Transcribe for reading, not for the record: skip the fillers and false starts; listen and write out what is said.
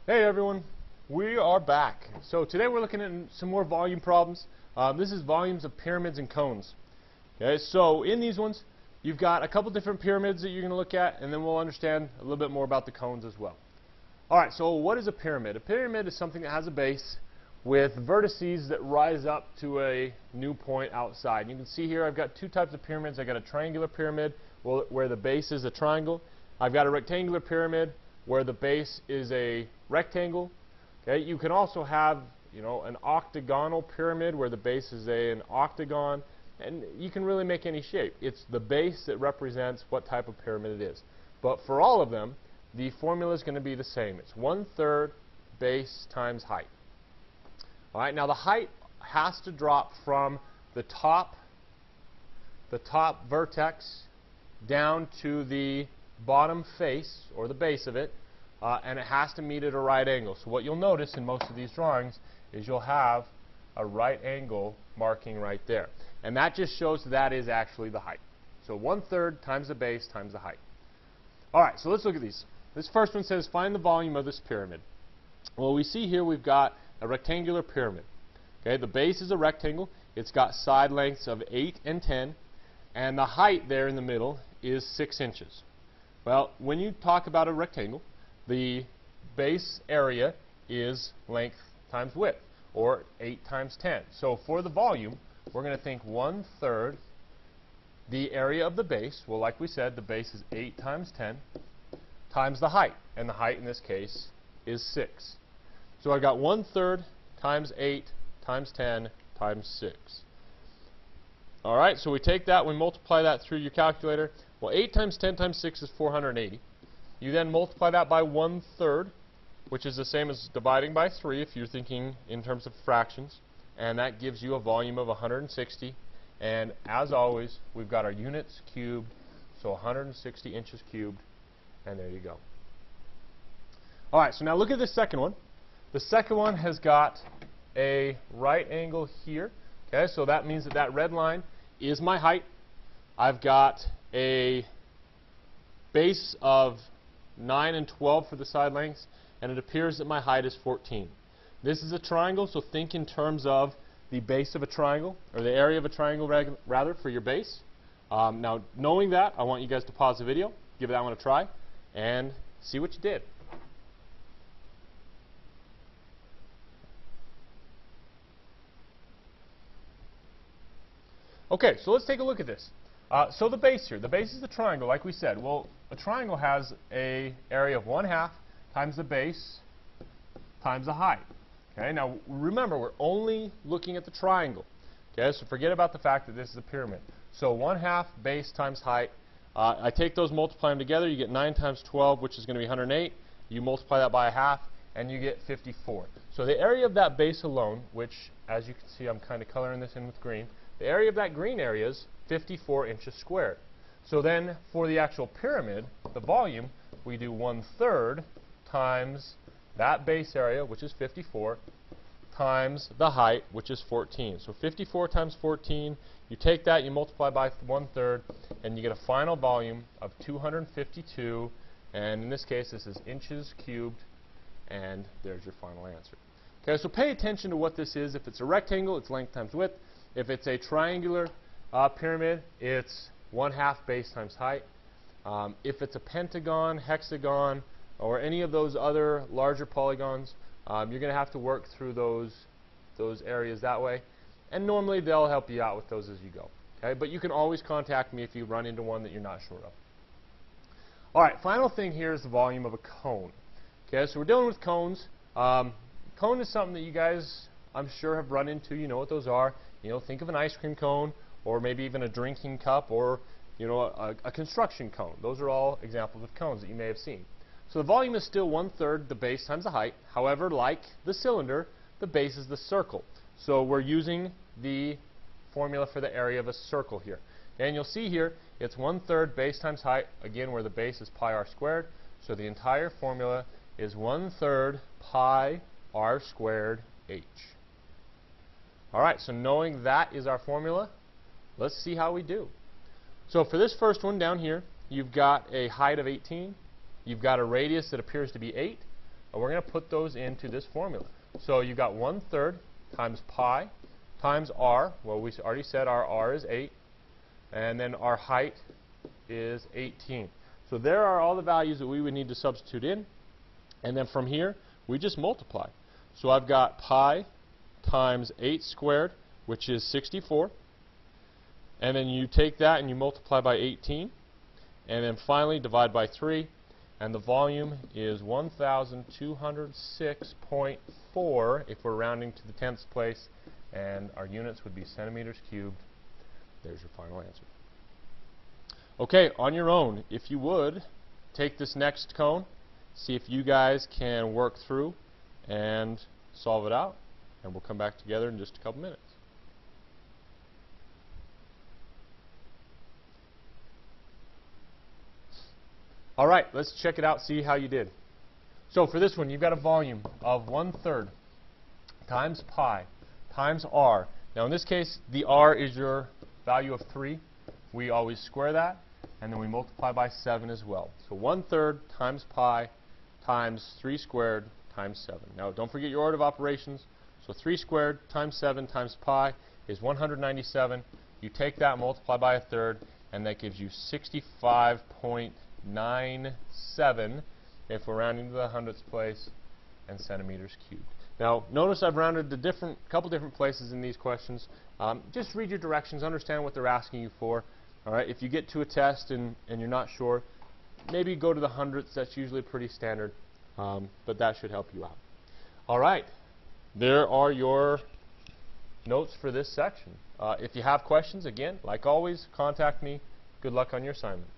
Hey everyone, we are back. So today we're looking at some more volume problems. This is volumes of pyramids and cones. Okay, so in these ones, you've got a couple different pyramids that you're going to look at, and then we'll understand a little bit more about the cones as well. Alright, so what is a pyramid? A pyramid is something that has a base with vertices that rise up to a new point outside. You can see here I've got two types of pyramids. I've got a triangular pyramid where the base is a triangle. I've got a rectangular pyramid where the base is a rectangle. Okay, you can also have, an octagonal pyramid where the base is an octagon, and you can really make any shape. It's the base that represents what type of pyramid it is. But for all of them, the formula is going to be the same. It's 1/3 base times height. All right, now the height has to drop from the top vertex down to the bottom face, or the base of it, and it has to meet at a right angle. So what you'll notice in most of these drawings is you'll have a right angle marking right there. And that just shows that is actually the height. So 1/3 times the base times the height. All right, so let's look at these. This first one says, find the volume of this pyramid. Well, we see here we've got a rectangular pyramid. Okay, the base is a rectangle. It's got side lengths of 8 and 10, and the height there in the middle is 6 inches. Well, when you talk about a rectangle, the base area is length times width, or 8 times 10. So for the volume, we're going to think 1/3 the area of the base. Well, like we said, the base is 8 times 10 times the height, and the height in this case is 6. So I got 1/3 times 8 times 10 times 6. All right, so we take that, we multiply that through your calculator. Well, 8 times 10 times 6 is 480. You then multiply that by 1/3, which is the same as dividing by 3 if you're thinking in terms of fractions, and that gives you a volume of 160. And as always, we've got our units cubed, so 160 inches cubed, and there you go. All right, so now look at this second one. The second one has got a right angle here. Okay, so that means that that red line is my height. I've got a base of 9 and 12 for the side lengths, and it appears that my height is 14. This is a triangle, so think in terms of the base of a triangle, or the area of a triangle rather, for your base. Now, knowing that, I want you guys to pause the video, give that one a try, and see what you did. Okay, so let's take a look at this. So the base here, the base is the triangle, like we said. Well, a triangle has an area of 1/2 times the base times the height. Okay, now remember, we're only looking at the triangle. Okay, so forget about the fact that this is a pyramid. So 1/2 base times height. I take those, multiply them together, you get 9 times 12, which is going to be 108. You multiply that by 1/2, and you get 54. So the area of that base alone, which, as you can see, I'm kind of coloring this in with green, the area of that green area is 54 inches squared. So then, for the actual pyramid, the volume, we do 1/3 times that base area, which is 54, times the height, which is 14. So 54 times 14, you take that, you multiply by 1/3, and you get a final volume of 252, and in this case, this is inches cubed, and there's your final answer. Okay, so pay attention to what this is. If it's a rectangle, it's length times width. If it's a triangular pyramid, it's 1/2 base times height. If it's a pentagon, hexagon, or any of those other larger polygons, you're going to have to work through those areas that way. And normally they'll help you out with those as you go. Okay, but you can always contact me if you run into one that you're not sure of. All right, final thing here is the volume of a cone. Okay, so we're dealing with cones. Cone is something that you guys, I'm sure, have run into. You know what those are. Think of an ice cream cone, or maybe even a drinking cup, or a construction cone. Those are all examples of cones that you may have seen. So the volume is still 1/3 the base times the height. However, like the cylinder, the base is the circle. So we're using the formula for the area of a circle here. And you'll see here, it's 1/3 base times height, again, where the base is pi r squared. So the entire formula is 1/3 pi r squared h. All right, so knowing that is our formula, let's see how we do. So for this first one down here, you've got a height of 18. You've got a radius that appears to be 8. and we're going to put those into this formula. So you got 1/3 times pi times r. Well, we already said our r is 8, and then our height is 18. So there are all the values that we would need to substitute in, and then from here we just multiply. So I've got pi times 8 squared, which is 64, and then you take that and you multiply by 18, and then finally divide by 3, and the volume is 1,206.4 if we're rounding to the 10th place, and our units would be centimeters cubed. There's your final answer. Okay, on your own, if you would, take this next cone, see if you guys can work through and solve it out, and we'll come back together in just a couple minutes. All right, let's check it out, see how you did. So for this one, you've got a volume of 1/3 times pi times r. Now in this case, the r is your value of 3. We always square that, and then we multiply by 7 as well. So 1/3 times pi times 3 squared times 7. Now don't forget your order of operations. So 3 squared times 7 times pi is 197. You take that, multiply by 1/3, and that gives you 65.97 if we're rounding to the hundredths place, and centimeters cubed. Now notice I've rounded to couple different places in these questions. Just read your directions, understand what they're asking you for. All right, if you get to a test and you're not sure, maybe go to the hundredths. That's usually pretty standard, but that should help you out. All right, there are your notes for this section. If you have questions, again, like always, contact me. Good luck on your assignment.